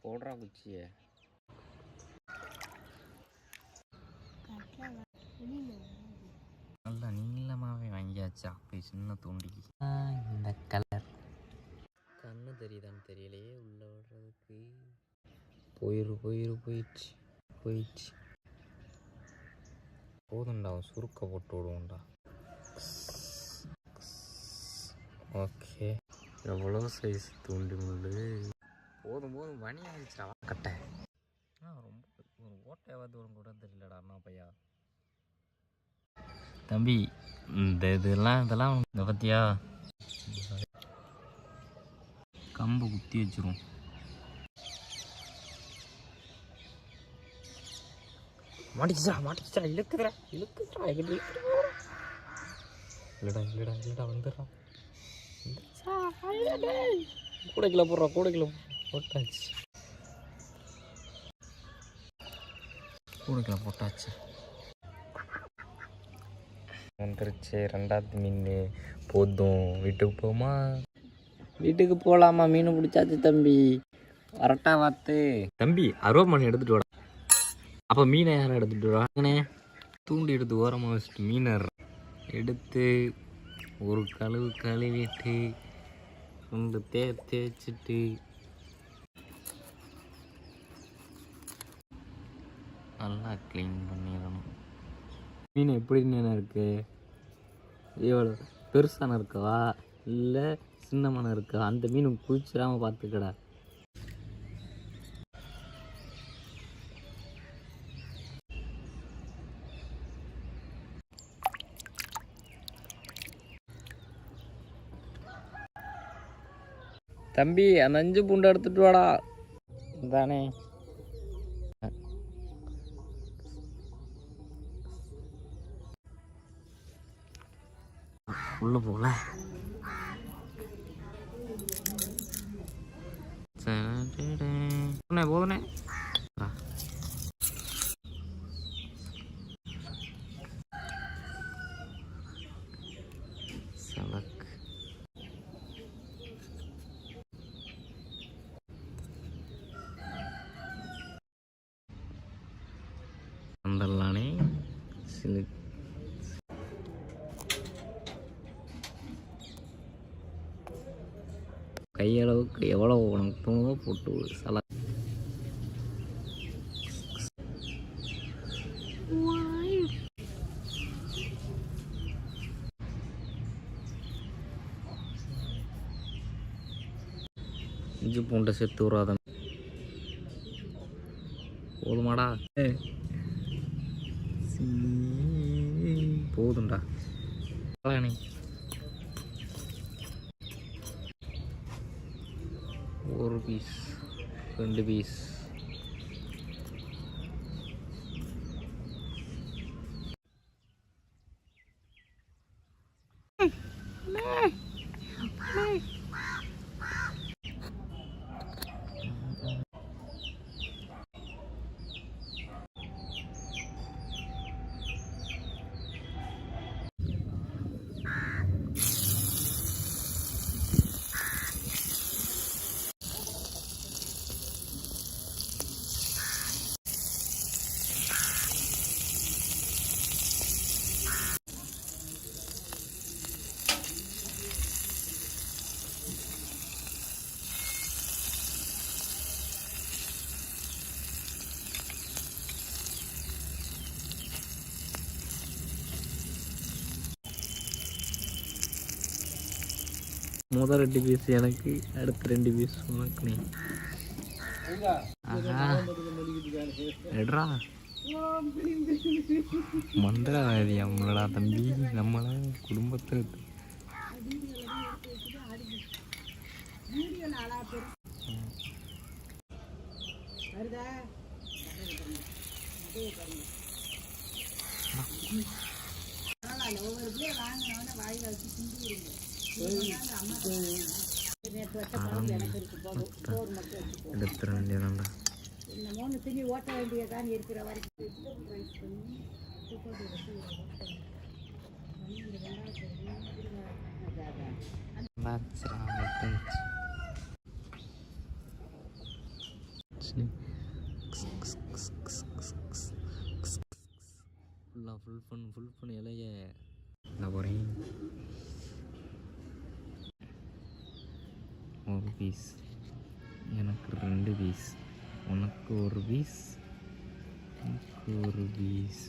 போடுறா குச்சியை. நல்லா நீளமாகவே வாங்கியாச்சா அப்படி சின்ன தூண்டிக்கு. இந்த கலர் கண்ணு தெரியுதான்னு தெரியலையே உள்ள விடுறதுக்கு. போயிடுச்சு. போதும்டா சுருக்க போட்டு விடுவோம்டா. ஓகே, எவ்வளோ சைஸ் தூண்டி முள்ளு. போதும் மணி ஆயிடுச்சா கட்டை. ரொம்ப ஒரு ஓட்டையாவது ஒரு கூட தெரியலடா அண்ணா பையா. தம்பி இதெல்லாம் இந்த பத்தியா கம்பு குத்தி வச்சிரும். மாட்டிச்சா இழுக்குதுடா இல்லடா வந்துடுறா. கூடைக்குள்ள போட்டாச்சு. வந்துருச்சு ரெண்டாவது மீன். போதும், வீட்டுக்கு போமா? வீட்டுக்கு போகலாமா? மீன் பிடிச்சாச்சு தம்பி. வரட்டா வாத்து தம்பி. அருவாமனை எடுத்துட்டு வாடா. அப்போ மீனை யாரும் எடுத்துட்டு வராங்கண்ணே. தூண்டி எடுத்து ஓரமாக வச்சுட்டு மீனை எடுத்து ஒரு கழுவிட்டு 2 தேய்ச்சிட்டு நல்லா க்ளீன் பண்ணிடணும். மீன் எப்படின்னு இருக்கு? எவ்வளோ பெருசான இருக்கவா இல்லை சின்னமான இருக்கா? அந்த மீன் குளிச்சிடாமல் பார்த்துக்கடா. தம்பி அந்த 5 பூண்டை எடுத்துட்டு வாடா. தானே உள்ள போல. போதுனே சலக்கு வந்துடலானே. கையளவுக்கு எவ்வளோ உனக்கு தோணுதோ போட்டு சலா. இஞ்சி பூண்டை சேர்த்து விடாத. போதுமாடா? போதும்டா. ஒரு பீஸ் 2 பீஸ். முதல் 2 பீஸ் எனக்கு, அடுத்த 2 பீஸ் உனக்கு. நீ எடுறா மந்திரவாதி நம்மளடா தம்பி. நம்மள குடும்பத்தை எடுத்துட வேண்டியதாண்டா. ஓட்ட வேண்டியதான் இருக்கிற வரைக்கும். பீஸ்னு ஃபுல்லாக ஃபுல் பண்ணு இலைய நான் போகிறேன். ஒரு பீஸ், எனக்கு 2 பீஸ், உனக்கு ஒரு பீஸ், எனக்கு ஒரு பீஸ்.